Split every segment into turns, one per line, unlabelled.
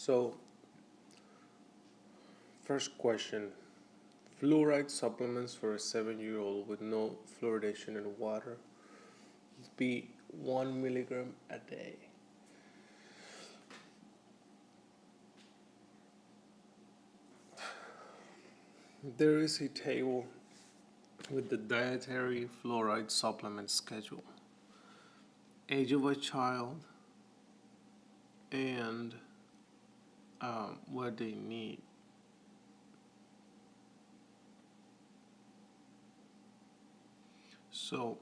So, first question, fluoride supplements for a 7-year-old with no fluoridation in water would be 1 milligram a day. There is a table with the dietary fluoride supplement schedule, age of a child, and what they need. So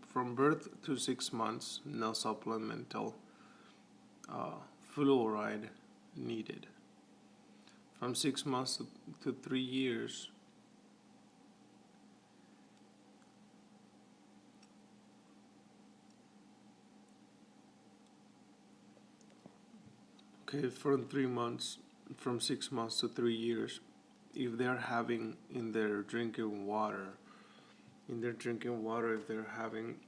from birth to 6 months, no supplemental fluoride needed. From 6 months to 3 years, okay, from 6 months to 3 years, if they're having in their drinking water, if they're having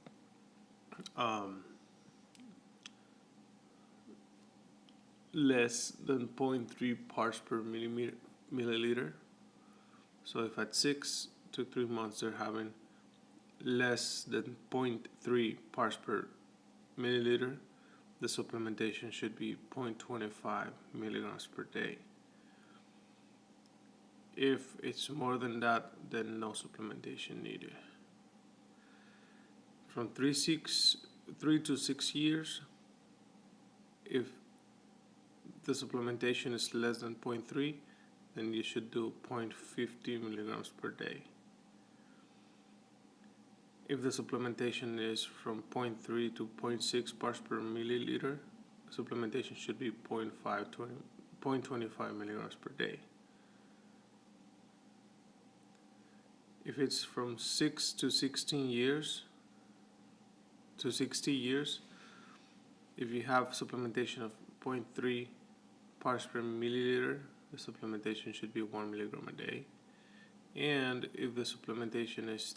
less than 0.3 parts per milliliter. So if at 6 to 3 months they're having less than 0.3 parts per milliliter, the supplementation should be 0.25 milligrams per day. If it's more than that, then no supplementation needed. From 3 to 6 years, if the supplementation is less than 0.3, then you should do 0.50 milligrams per day. If the supplementation is from 0.3 to 0.6 parts per milliliter, supplementation should be 0.25 milligrams per day. If it's from 6 to 16 years to 60 years, if you have supplementation of 0.3 parts per milliliter, the supplementation should be 1 milligram a day. And if the supplementation is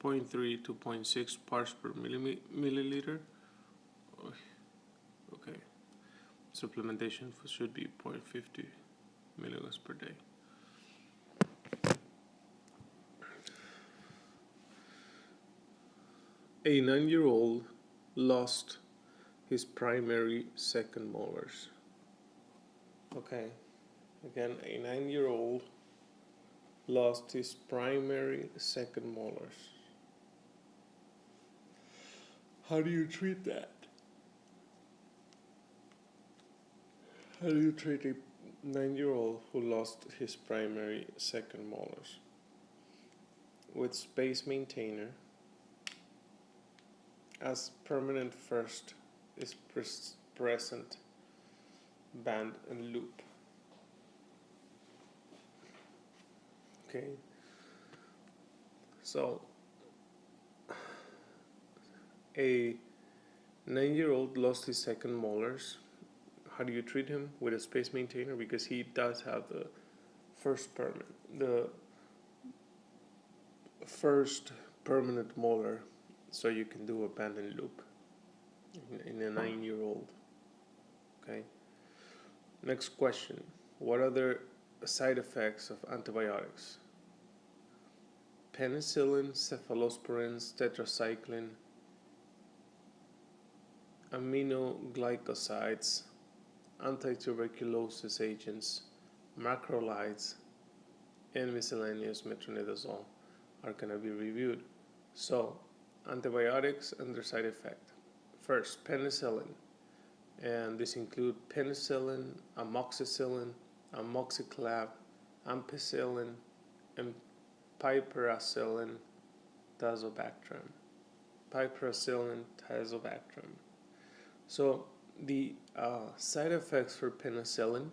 0.3 to 0.6 parts per milliliter, okay, supplementation should be 0.50 milligrams per day. A 9-year-old lost his primary second molars. Okay, again, a 9-year-old lost his primary second molars. How do you treat that? How do you treat a 9-year-old who lost his primary second molars? With space maintainer, as permanent first is present, band and loop. Okay, so a 9-year-old lost his second molars. How do you treat him? With a space maintainer, because he does have the first permanent molar, so you can do a band and loop in a 9-year-old. Okay. Next question: what are the side effects of antibiotics? Penicillin, cephalosporins, tetracycline, aminoglycosides, antituberculosis agents, macrolides, and miscellaneous metronidazole are going to be reviewed. So, antibiotics and their side effect. First, penicillin, and this include penicillin, amoxicillin, amoxiclav, ampicillin, and piperacillin tazobactam. So the side effects for penicillin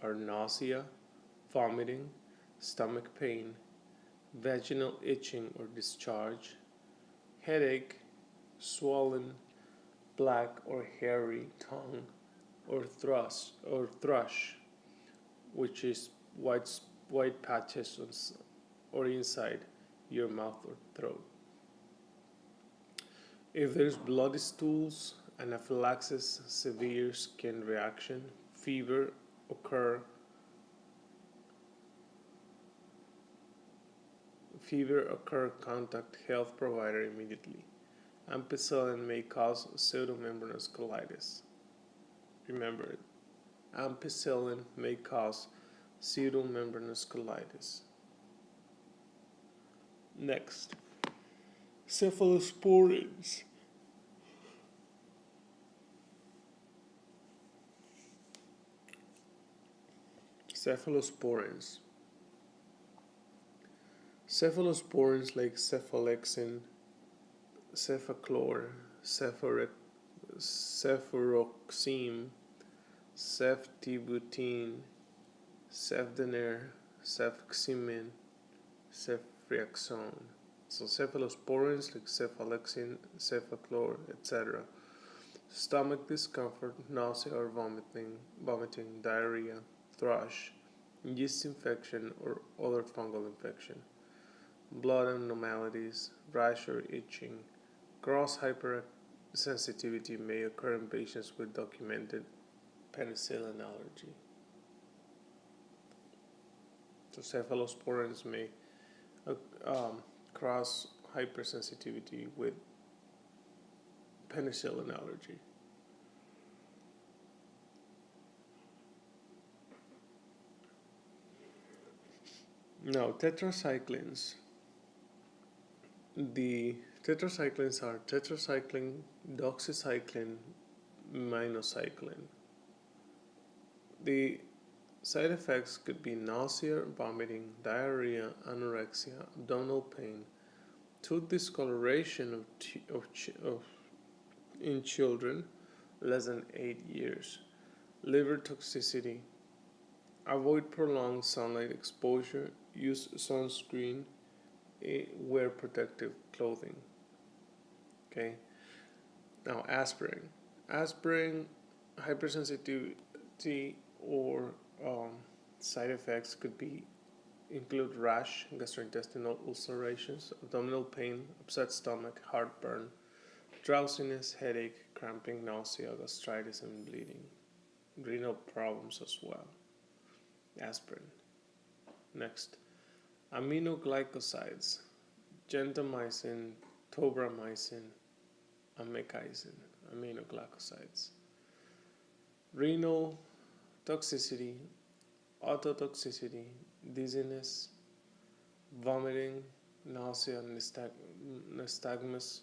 are nausea, vomiting, stomach pain, vaginal itching or discharge, headache, swollen, black or hairy tongue, or thrush, which is white patches or inside your mouth or throat. If there's bloody stools, anaphylaxis, severe skin reaction, fever occur contact health provider immediately. Ampicillin may cause pseudomembranous colitis. Remember it. Ampicillin may cause pseudomembranous colitis. Next, cephalosporins. Cephalosporins. Cephalosporins like cephalexin, cefaclor, cefuroxime, ceftibutine, cefdinir, cefximin, ceftriaxone. So cephalosporins like cephalexin, cefaclor, etc. Stomach discomfort, nausea or vomiting, diarrhea, thrush, yeast infection or other fungal infection, blood abnormalities, rash or itching, cross hypersensitivity may occur in patients with documented penicillin allergy. So cephalosporins may cross hypersensitivity with penicillin allergy. Now, tetracyclines. The tetracyclines are tetracycline, doxycycline, minocycline. The side effects could be nausea, vomiting, diarrhea, anorexia, abdominal pain, tooth discoloration in children less than 8 years, liver toxicity. Avoid prolonged sunlight exposure, use sunscreen, wear protective clothing. Okay. Now, aspirin. Aspirin hypersensitivity or side effects could include rash, gastrointestinal ulcerations, abdominal pain, upset stomach, heartburn, drowsiness, headache, cramping, nausea, gastritis, and bleeding. Renal problems as well. Aspirin. Next, aminoglycosides, gentamicin, tobramycin, amikacin, aminoglycosides. Renal toxicity, ototoxicity, dizziness, vomiting, nausea, nystagmus.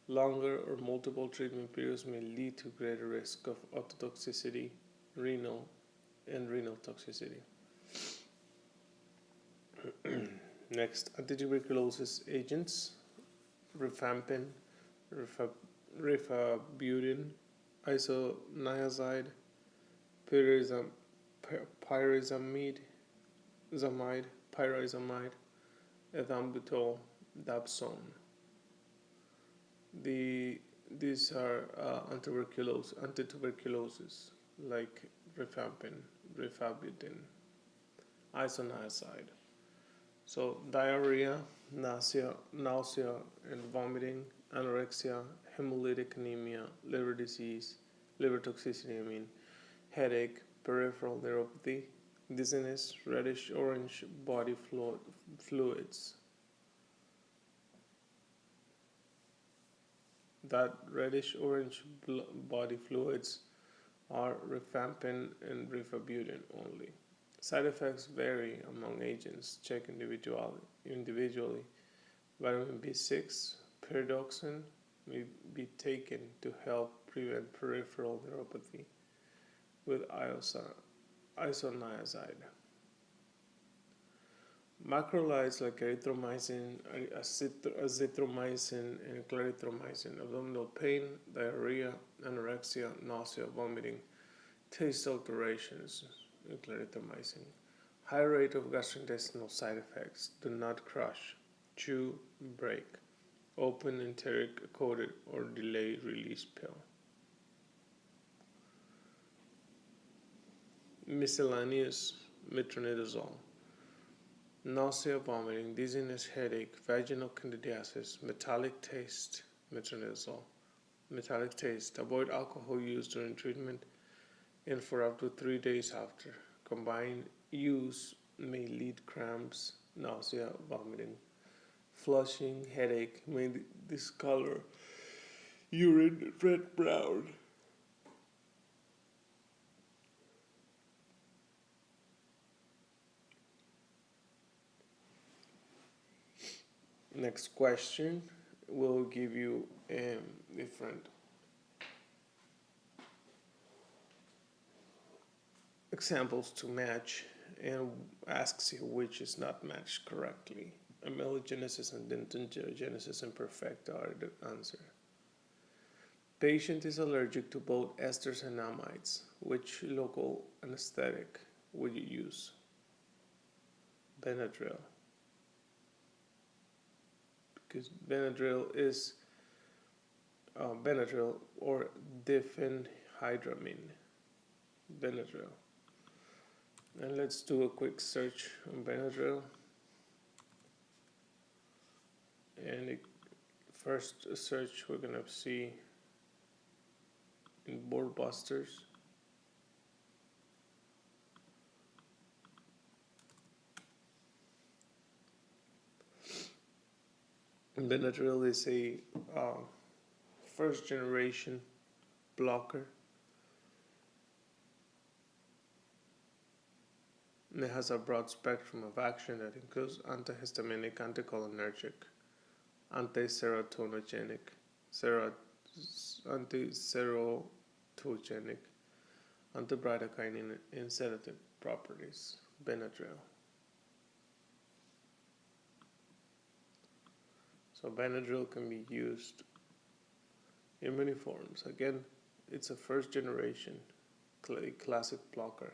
Longer or multiple treatment periods may lead to greater risk of ototoxicity, renal toxicity. Next, antituberculosis agents: rifampin, rifabutin, isoniazid, pyrazamide, ethambutol, dapsone. These are antituberculosis like rifampin, rifabutin, isoniazid. So diarrhea, nausea and vomiting, anorexia, hemolytic anemia, liver disease, liver toxicity, headache, peripheral neuropathy, dizziness, reddish orange body fluids. That reddish orange body fluids are rifampin and rifabutin only. Side effects vary among agents. Check individually. Vitamin B6, pyridoxine may be taken to help prevent peripheral neuropathy with isoniazid. Macrolides like erythromycin, azithromycin, and clarithromycin, abdominal pain, diarrhea, anorexia, nausea, vomiting, taste alterations, clarithromycin. High rate of gastrointestinal side effects. Do not crush, chew, break, open enteric coated or delay release pill. Miscellaneous metronidazole. Nausea, vomiting, dizziness, headache, vaginal candidiasis, metallic taste, metronidazole. Metallic taste. Avoid alcohol use during treatment. and for up to 3 days after. Combined use may lead cramps, nausea, vomiting, flushing, headache, may discolor urine red brown. Next question will give you different examples to match and asks you which is not matched correctly. Amelogenesis and dentogenesis imperfecta are the answer. Patient is allergic to both esters and amides. Which local anesthetic would you use? Benadryl. Because Benadryl or diphenhydramine. Benadryl. And let's do a quick search on Benadryl. And first search we're gonna see in Board Busters. Benadryl is a first generation blocker. And it has a broad spectrum of action that includes antihistaminic, anticholinergic, anti-serotogenic, anti-serotogenic, antibradykinin, and sedative properties. Benadryl. So Benadryl can be used in many forms. Again, it's a first generation classic blocker.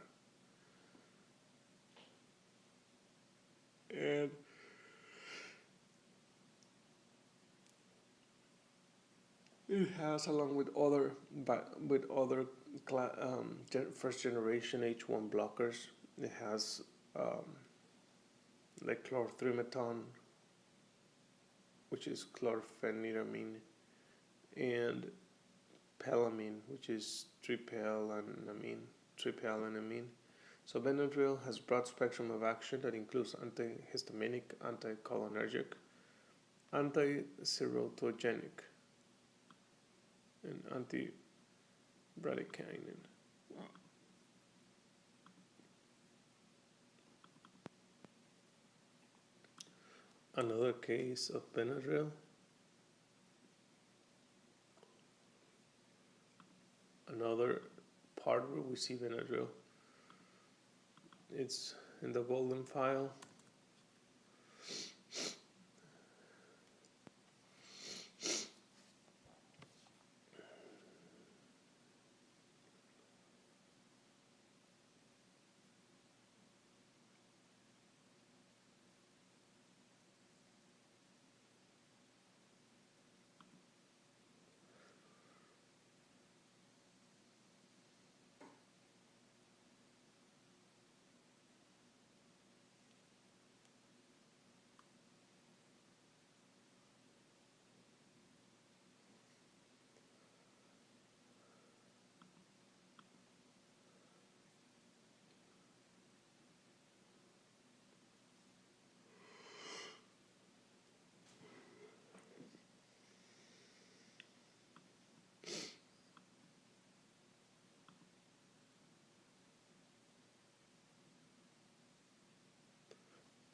And it has, along with other first generation H1 blockers, it has like chlorothiazide, which is chlorpheniramine, and pelamine, which is triphenylamine. So Benadryl has broad spectrum of action that includes antihistaminic, anticholinergic, anti-serotogenic, and antibradykinin. Another case of Benadryl. Another part where we see Benadryl. It's in the golden file.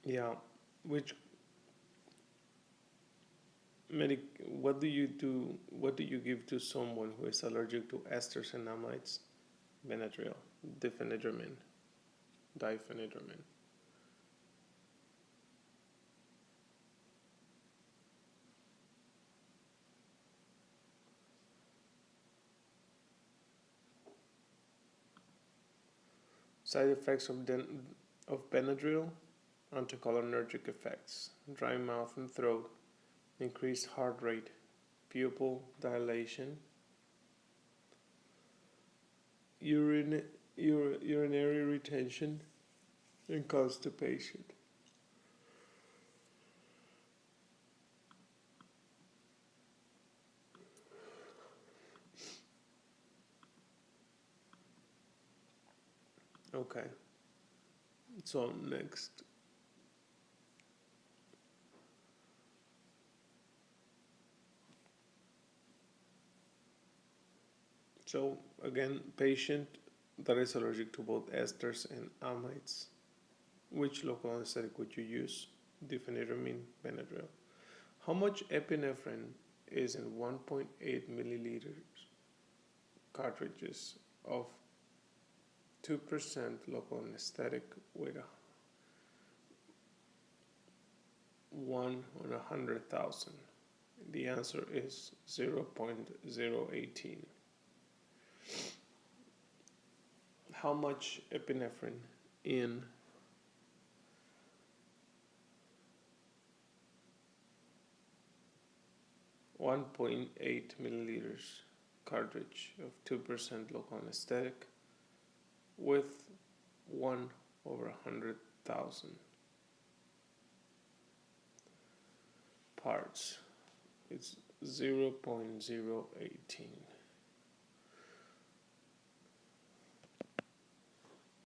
Yeah, which what do you do? What do you give to someone who is allergic to esters and amides? Benadryl, diphenhydramine. Side effects of Benadryl: anticholinergic effects, dry mouth and throat, increased heart rate, pupil dilation, urinary retention, and constipation. Okay, so next. So again, patient that is allergic to both esters and amides. Which local anesthetic would you use? Diphenhydramine, Benadryl. How much epinephrine is in 1.8 milliliters cartridges of 2% local anesthetic with a 1 on 100,000? The answer is 0.018. How much epinephrine in 1.8 milliliters cartridge of 2% local anesthetic with 1 over 100,000 parts? It's 0.018.